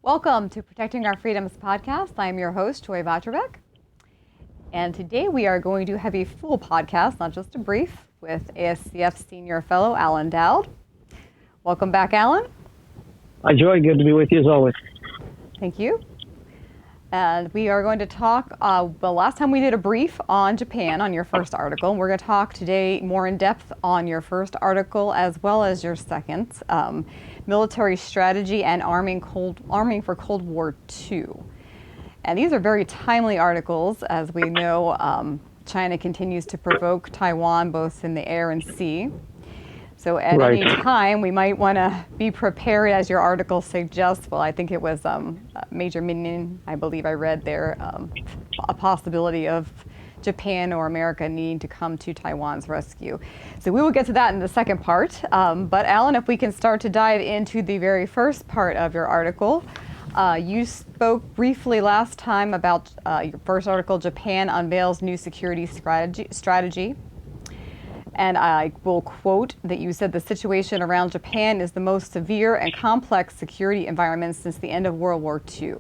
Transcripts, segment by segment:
Welcome to Protecting Our Freedoms podcast. I am your host, Joy Votrobek. And today we are going to have a full podcast, not just a brief, with ASCF Sr. Fellow Alan Dowd. Welcome back, Alan. Hi, Joy. Good to be with you as always. Thank you. And we are going to talk, the last time we did a brief on Japan on your first article. We're going to talk today more in depth on your first article as well as your second, military strategy and arming for Cold War II. And these are very timely articles. As we know, China continues to provoke Taiwan both in the air and sea. So at any time, we might want to be prepared, as your article suggests. Well, I think it was Major Minion, I believe I read there, a possibility of Japan or America needing to come to Taiwan's rescue. So we will get to that in the second part. But Alan, if we can start to dive into the very first part of your article. You spoke briefly last time about your first article, Japan Unveils New Security Strategy. And I will quote that you said the situation around Japan is the most severe and complex security environment since the end of World War II.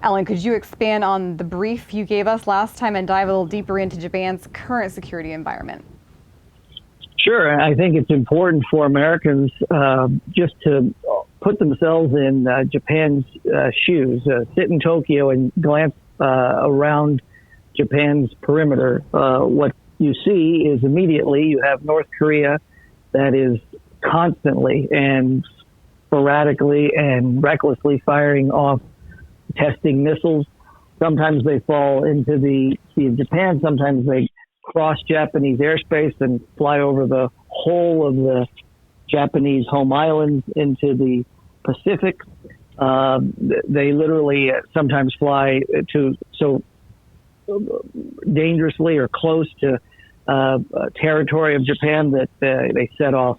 Alan, could you expand on the brief you gave us last time and dive a little deeper into Japan's current security environment? Sure. I think it's important for Americans just to put themselves in Japan's shoes, sit in Tokyo and glance around Japan's perimeter. What you see is immediately you have North Korea that is constantly and sporadically and recklessly firing off testing missiles. Sometimes they fall into the Sea of Japan. Sometimes they cross Japanese airspace and fly over the whole of the Japanese home islands into the Pacific. They literally sometimes fly to so dangerously or close to territory of Japan that they set off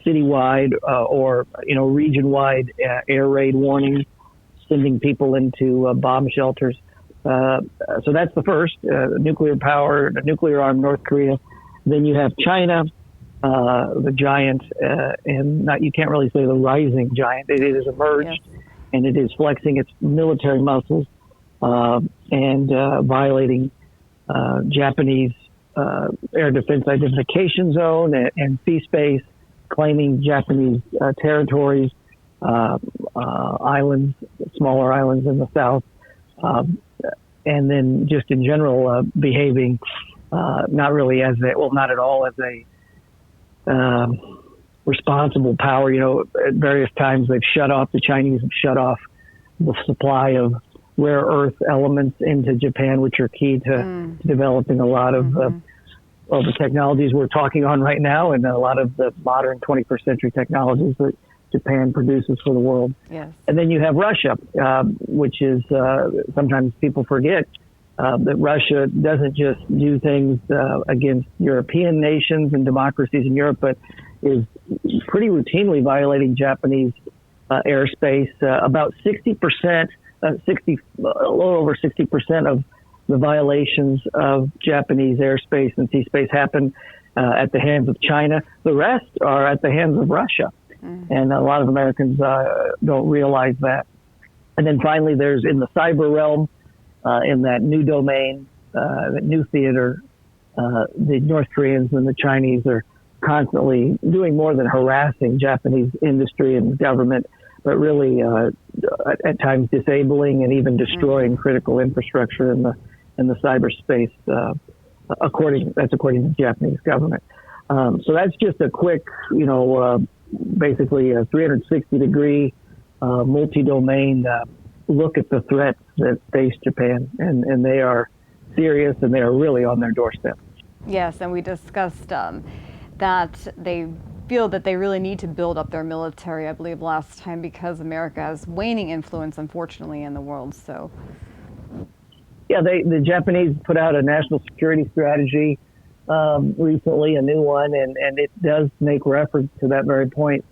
citywide or region-wide air raid warnings, sending people into bomb shelters. So that's the first nuclear armed North Korea. Then you have China, the giant, and you can't really say the rising giant. It has emerged, yes. And it is flexing its military muscles and violating Japanese air defense identification zone and sea space, claiming Japanese territories, islands, smaller islands in the south, and then just in general behaving not at all as a responsible power. At various times the Chinese have shut off the supply of rare earth elements into Japan, which are key to developing a lot of the technologies we're talking on right now, and a lot of the modern 21st century technologies that Japan produces for the world. Yes. And then you have Russia, which is sometimes people forget that Russia doesn't just do things against European nations and democracies in Europe, but is pretty routinely violating Japanese airspace. About 60%. A little over 60% of the violations of Japanese airspace and sea space happen at the hands of China. The rest are at the hands of Russia. And a lot of Americans don't realize that. And then finally, there's in the cyber realm, in that new domain, that new theater, the North Koreans and the Chinese are constantly doing more than harassing Japanese industry and government, but really at times disabling and even destroying critical infrastructure in the cyberspace. According to the Japanese government. So that's just a quick, basically a 360-degree multi-domain look at the threats that face Japan, and they are serious and they are really on their doorstep. Yes, and we discussed that they feel that they really need to build up their military, I believe, last time, because America has waning influence, unfortunately, in the world. So, yeah, the Japanese put out a national security strategy recently, a new one, and it does make reference to that very point,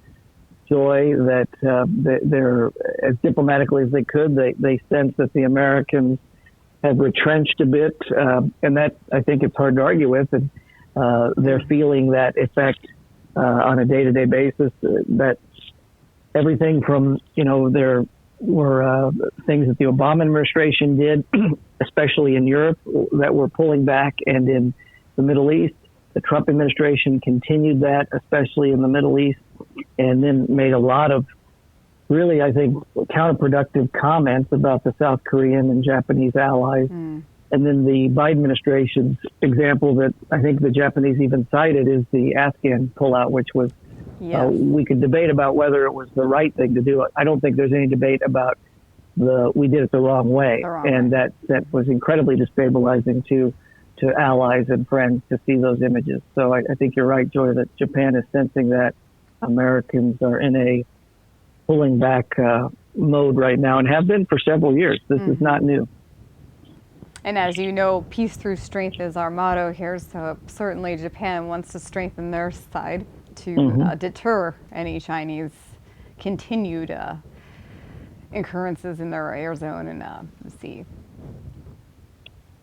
Joy, that they're, as diplomatically as they could, they sense that the Americans have retrenched a bit, and that, I think it's hard to argue with, and they're feeling that effect on a day-to-day basis, that everything from, there were things that the Obama administration did, especially in Europe, that were pulling back, and in the Middle East. The Trump administration continued that, especially in the Middle East, and then made a lot of really, I think, counterproductive comments about the South Korean and Japanese allies. And then the Biden administration's example that I think the Japanese even cited is the Afghan pullout, which was, we could debate about whether it was the right thing to do. I don't think there's any debate about we did it the wrong way. That was incredibly destabilizing to allies and friends to see those images. So I think you're right, Joy, that Japan is sensing that Americans are in a pulling back mode right now, and have been for several years. This is not new. And as you know, peace through strength is our motto here, so certainly Japan wants to strengthen their side to deter any Chinese continued incurrences in their air zone and sea.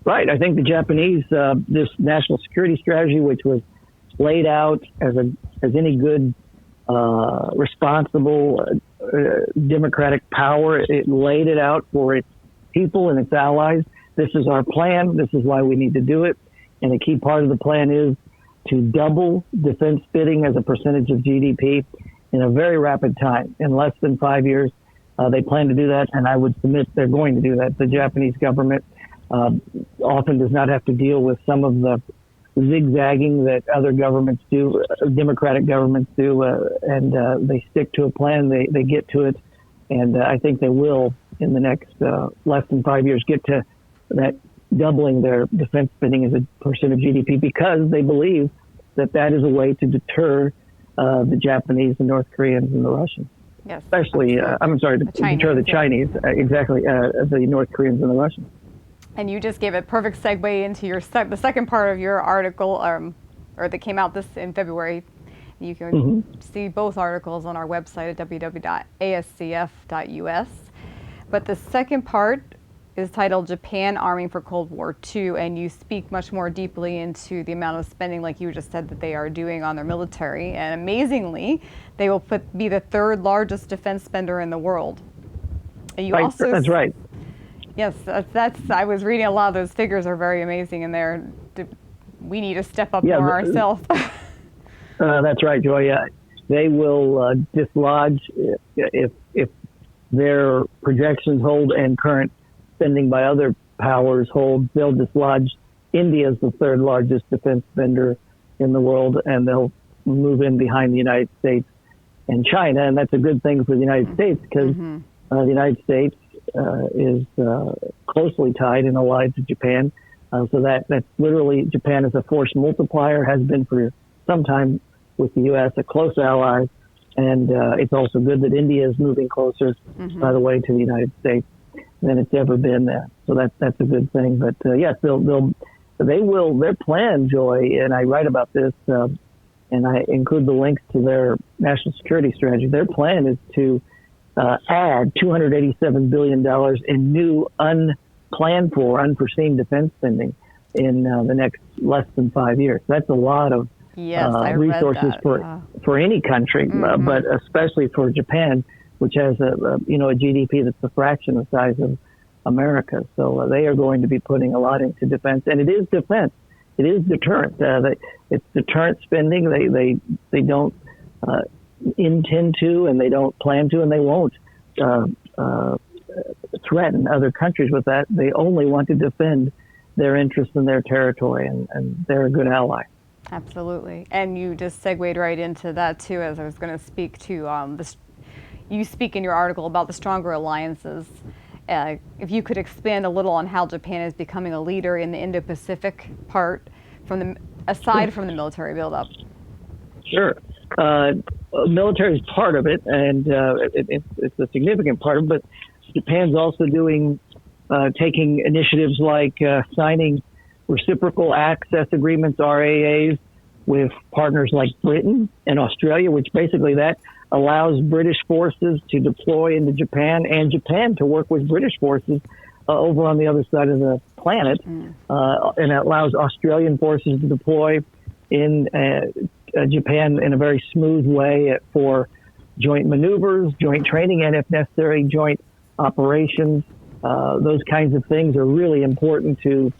Right. I think the Japanese, this national security strategy, which was laid out as any good, responsible, democratic power, it laid it out for its people and its allies. This is our plan. This is why we need to do it. And a key part of the plan is to double defense spending as a percentage of GDP in a very rapid time. In less than 5 years, they plan to do that, and I would submit they're going to do that. The Japanese government often does not have to deal with some of the zigzagging that other governments do, democratic governments do, and they stick to a plan, they get to it, and I think they will, in the next less than 5 years, get to that doubling their defense spending as a percent of GDP, because they believe that is a way to deter the Japanese, the North Koreans, and the Russians. Yes, especially, I'm sorry, to deter the Chinese, exactly, the North Koreans and the Russians. And you just gave a perfect segue into the second part of your article, or that came out in February. You can see both articles on our website at www.ascf.us. But the second part is titled Japan Arming for Cold War II, and you speak much more deeply into the amount of spending, like you just said, that they are doing on their military. And amazingly, they will be the third largest defense spender in the world. And you also, that's right. Yes, I was reading a lot of those figures are very amazing, and we need to step up more ourselves. That's right, Joy. They will dislodge, if their projections hold and current spending by other powers hold, they'll dislodge India as the third largest defense spender in the world, and they'll move in behind the United States and China. And that's a good thing for the United States, because the United States is closely tied and allied to Japan. So that's literally, Japan is a force multiplier, has been for some time with the U.S., a close ally. And it's also good that India is moving closer, by the way, to the United States than it's ever been there. So that's a good thing. But yes, they will, their plan, Joy, and I write about this, and I include the links to their national security strategy. Their plan is to add $287 billion in new, unplanned for, unforeseen defense spending in the next less than 5 years. That's a lot of resources for any country, but especially for Japan, which has a GDP that's a fraction the size of America. So they are going to be putting a lot into defense, and it is defense. It is deterrent. It's deterrent spending. They don't intend to, and they don't plan to, and they won't threaten other countries with that. They only want to defend their interests and their territory, and they're a good ally. Absolutely. And you just segued right into that, too, as I was going to speak to you speak in your article about the stronger alliances. If you could expand a little on how Japan is becoming a leader in the Indo-Pacific part, aside from the military buildup. Sure. Military is part of it, and it's a significant part of it, but Japan's also taking initiatives like signing reciprocal access agreements, RAAs, with partners like Britain and Australia, which basically that allows British forces to deploy into Japan, and Japan to work with British forces over on the other side of the planet. And it allows Australian forces to deploy in Japan in a very smooth way for joint maneuvers, joint training, and if necessary, joint operations. Those kinds of things are really important to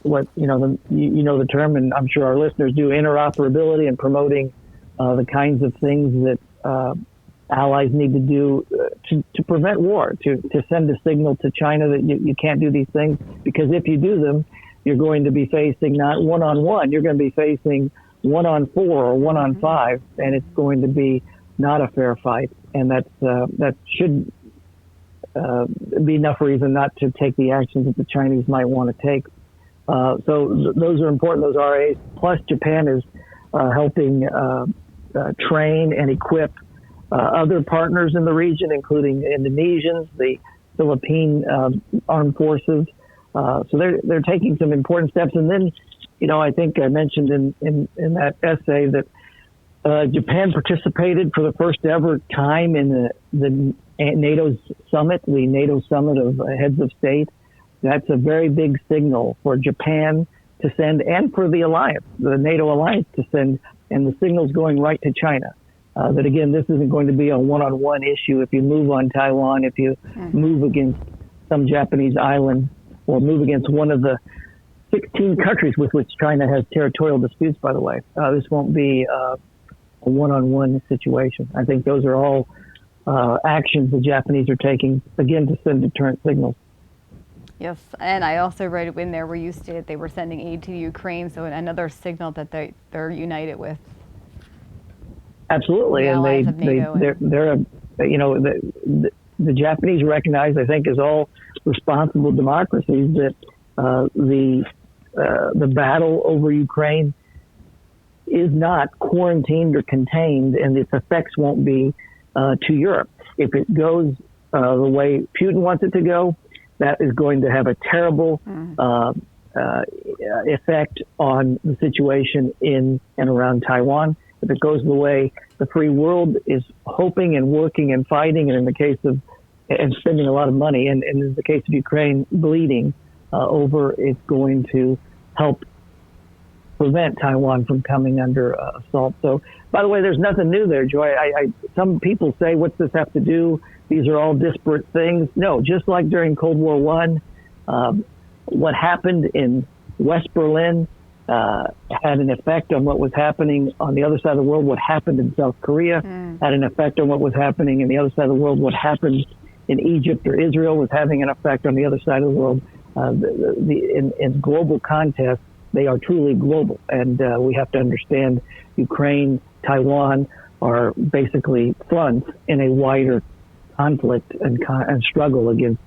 what the term, and I'm sure our listeners do, interoperability, and promoting the kinds of things that allies need to do to prevent war, to send a signal to China that you can't do these things, because if you do them, you're going to be facing not one-on-one, you're going to be facing 1-on-4 or 1-on-5, and it's going to be not a fair fight. And that should be enough reason not to take the actions that the Chinese might want to take. So those are important, those RAs. Plus, Japan is helping train and equip other partners in the region, including the Indonesians, the Philippine armed forces. So they're taking some important steps. And then, I think I mentioned in that essay that Japan participated for the first ever time in the NATO summit, the NATO summit of heads of state. That's a very big signal for Japan to send, and for the alliance, the NATO alliance, to send, and the signal's going right to China. That again, this isn't going to be a one-on-one issue. If you move on Taiwan, if you move against some Japanese island, or move against one of the 16 countries with which China has territorial disputes, by the way, this won't be a one-on-one situation. I think those are all actions the Japanese are taking, again, to send deterrent signals. Yes, and I also read in there where you stated they were sending aid to Ukraine, so another signal that they're united with. Absolutely, and the Japanese recognize, I think, as all responsible democracies, that the battle over Ukraine is not quarantined or contained, and its effects won't be to Europe. If it goes the way Putin wants it to go, that is going to have a terrible effect on the situation in and around Taiwan. If it goes the way the free world is hoping and working and fighting, and in the case of, and spending a lot of money, and in the case of Ukraine, bleeding over, it's going to help prevent Taiwan from coming under assault. So, by the way, there's nothing new there, Joy. Some people say, what's this have to do? These are all disparate things. No, just like during Cold War I, what happened in West Berlin had an effect on what was happening on the other side of the world. What happened in South Korea had an effect on what was happening in the other side of the world. What happened in Egypt or Israel was having an effect on the other side of the world. In global context, they are truly global, and we have to understand Ukraine, Taiwan are basically fronts in a wider conflict and struggle against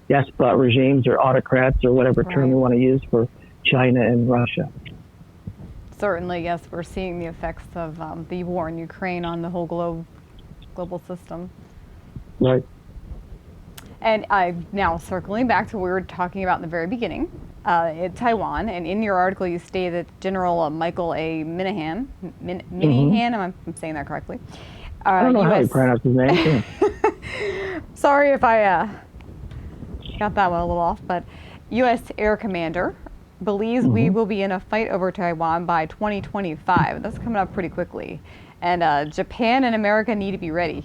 despot regimes or autocrats, or whatever term you want to use for China and Russia. Certainly, yes, we're seeing the effects of the war in Ukraine on the whole global system. Right. And now circling back to what we were talking about in the very beginning, in Taiwan, and in your article you stated that General Michael A. Minahan, I'm saying that correctly. I don't know how you pronounce his name. Sorry if I got that one a little off, but U.S. Air Commander believes we will be in a fight over Taiwan by 2025. That's coming up pretty quickly. And Japan and America need to be ready.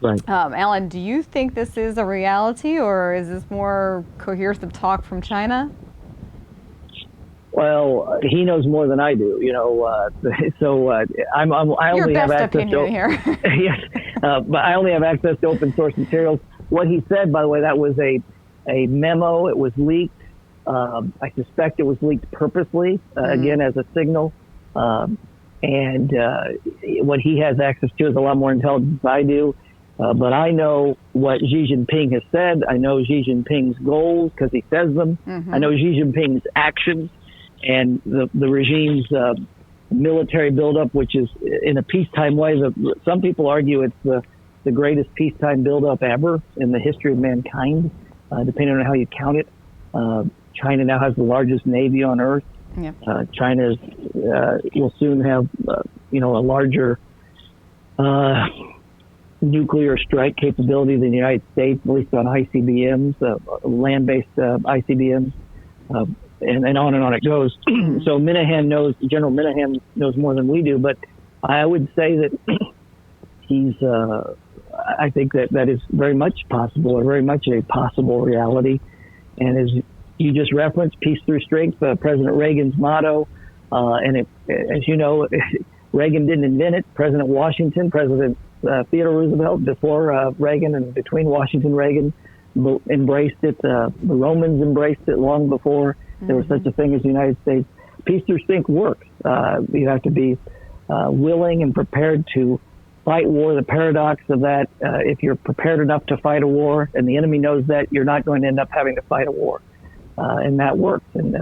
Right. Alan, do you think this is a reality, or is this more coercive talk from China? Well, he knows more than I do, so I only have access to here. Yes, but I only have access to open source materials. What he said, by the way, that was a memo. It was leaked. I suspect it was leaked purposely, again, as a signal. And what he has access to is a lot more intelligence than I do. But I know what Xi Jinping has said. I know Xi Jinping's goals because he says them. I know Xi Jinping's actions and the regime's military buildup, which is in a peacetime way. Some people argue it's the greatest peacetime buildup ever in the history of mankind, depending on how you count it. China now has the largest navy on earth. Yep. China will soon have, a larger nuclear strike capability than the United States, at least on ICBMs, land-based ICBMs, and on it goes. So General Minahan knows more than we do, but I would say that he's. I think that is very much possible, or very much a possible reality. And as you just referenced, peace through strength, President Reagan's motto. As you know, Reagan didn't invent it. President Washington, President Theodore Roosevelt, before Reagan and between Washington and Reagan, embraced it. The Romans embraced it long before there was such a thing as the United States. Peace through strength works. You have to be willing and prepared to fight war. The paradox of that, if you're prepared enough to fight a war and the enemy knows that, you're not going to end up having to fight a war. And that works. And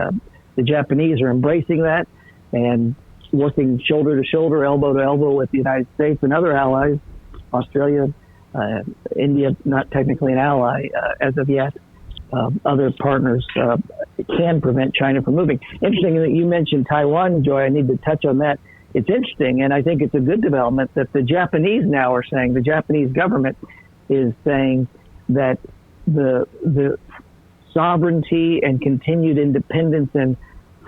the Japanese are embracing that and working shoulder to shoulder, elbow to elbow with the United States and other allies. Australia, India, not technically an ally as of yet. Other partners can prevent China from moving. Interesting that you mentioned Taiwan, Joy. I need to touch on that. It's interesting, and I think it's a good development that the Japanese now are saying, the Japanese government is saying that the sovereignty and continued independence and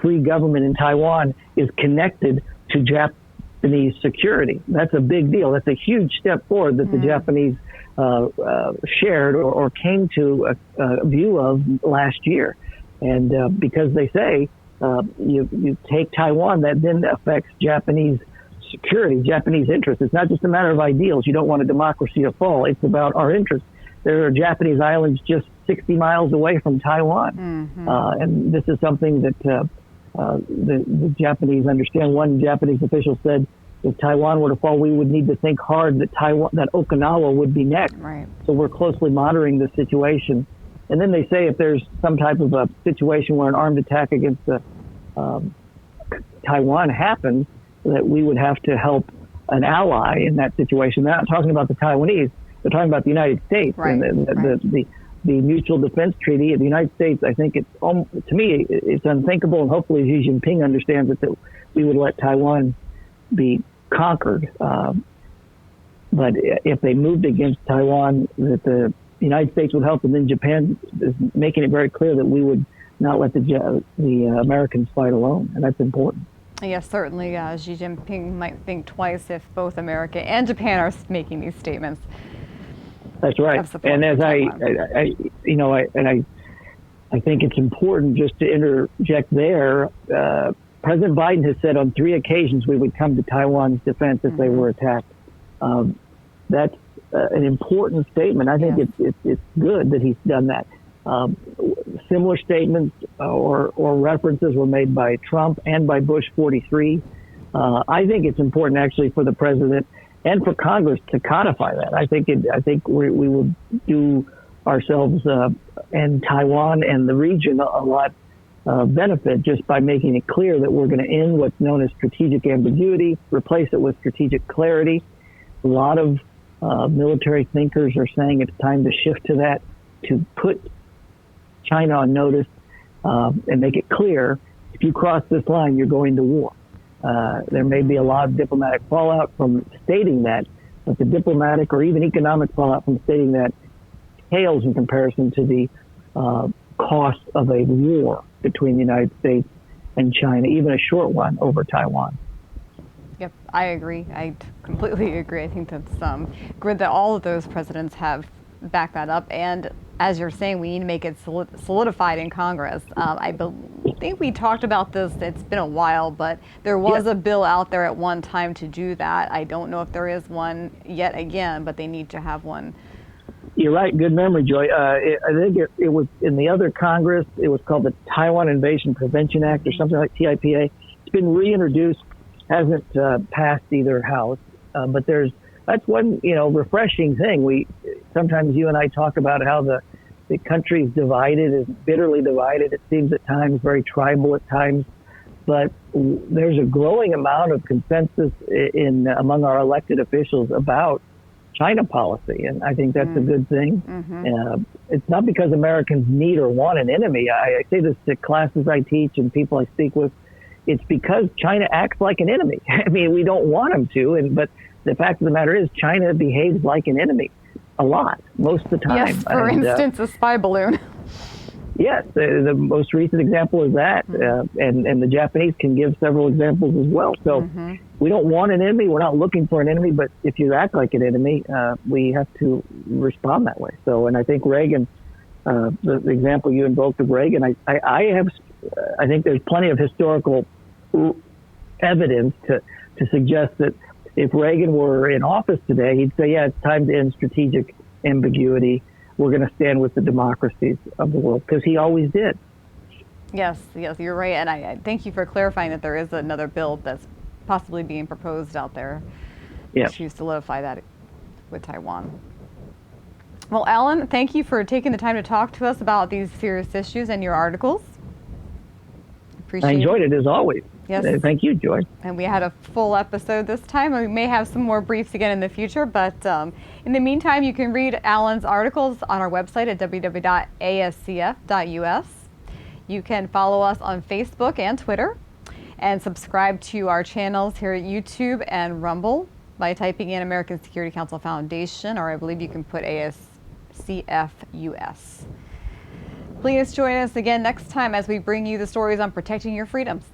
free government in Taiwan is connected to Japanese security. That's a big deal. That's a huge step forward that the Japanese shared or came to a view of last year. And because they say you take Taiwan, that then affects Japanese security, Japanese interests. It's not just a matter of ideals. You don't want a democracy to fall. It's about our interests. There are Japanese islands just 60 miles away from Taiwan. And this is something that the Japanese understand. One Japanese official said, if Taiwan were to fall, we would need to think hard that Okinawa would be next. Right. So we're closely monitoring the situation. And then they say if there's some type of a situation where an armed attack against Taiwan happens, that we would have to help an ally in that situation. They're not talking about the Taiwanese. They're talking about the United States. Right. And the Mutual Defense Treaty of the United States, I think it's, to me, it's unthinkable, and hopefully Xi Jinping understands it, that we would let Taiwan be conquered. But if they moved against Taiwan, that the United States would help, and then Japan is making it very clear that we would not let the Americans fight alone, and that's important. Yes, certainly. Xi Jinping might think twice if both America and Japan are making these statements. That's right. And as I think it's important just to interject there. President Biden has said on 3 occasions we would come to Taiwan's defense if they were attacked. That's an important statement. I think it's good that he's done that. Similar statements or references were made by Trump and by Bush 43. I think it's important actually for the president and for Congress to codify that. I think we would do ourselves and Taiwan and the region a lot benefit just by making it clear that we're going to end what's known as strategic ambiguity, replace it with strategic clarity. A lot of military thinkers are saying it's time to shift to that, to put China on notice and make it clear, if you cross this line, you're going to war. There may be a lot of diplomatic fallout from stating that, but the diplomatic or even economic fallout from stating that pales in comparison to the cost of a war between the United States and China, even a short one over Taiwan. Yep, I agree. I completely agree. I think that's good that all of those presidents have backed that up. And as you're saying, we need to make it solidified in Congress. I think we talked about this. It's been a while, but there was a bill out there at one time to do that. I don't know if there is one yet again, but they need to have one. You're right. Good memory, Joy. I think it was in the other Congress. It was called the Taiwan Invasion Prevention Act or something like TIPA. It's been reintroduced, hasn't passed either house. But that's one refreshing thing. Sometimes you and I talk about how the country is divided, is bitterly divided. It seems at times very tribal at times. But there's a growing amount of consensus among our elected officials about China policy, and I think that's a good thing. It's not because Americans need or want an enemy. I say this to classes I teach and people I speak with. It's because China acts like an enemy. I mean, we don't want them to, but the fact of the matter is China behaves like an enemy a lot, most of the time. Yes, for instance, a spy balloon. Yes, the most recent example is that, and the Japanese can give several examples as well. So we don't want an enemy. We're not looking for an enemy, but if you act like an enemy, we have to respond that way. So, and I think Reagan, the example you invoked of Reagan, I think there's plenty of historical evidence to suggest that if Reagan were in office today, he'd say, yeah, it's time to end strategic ambiguity. We're going to stand with the democracies of the world, because he always did. Yes, you're right. And I thank you for clarifying that there is another bill that's possibly being proposed out there to solidify that with Taiwan. Well, Alan, thank you for taking the time to talk to us about these serious issues and your articles. I enjoyed it as always. Yes. Thank you, Joy. And we had a full episode this time. We may have some more briefs again in the future, but in the meantime, you can read Alan's articles on our website at www.ascf.us. You can follow us on Facebook and Twitter, and subscribe to our channels here at YouTube and Rumble by typing in American Security Council Foundation, or I believe you can put ASCF US. Please join us again next time as we bring you the stories on protecting your freedoms.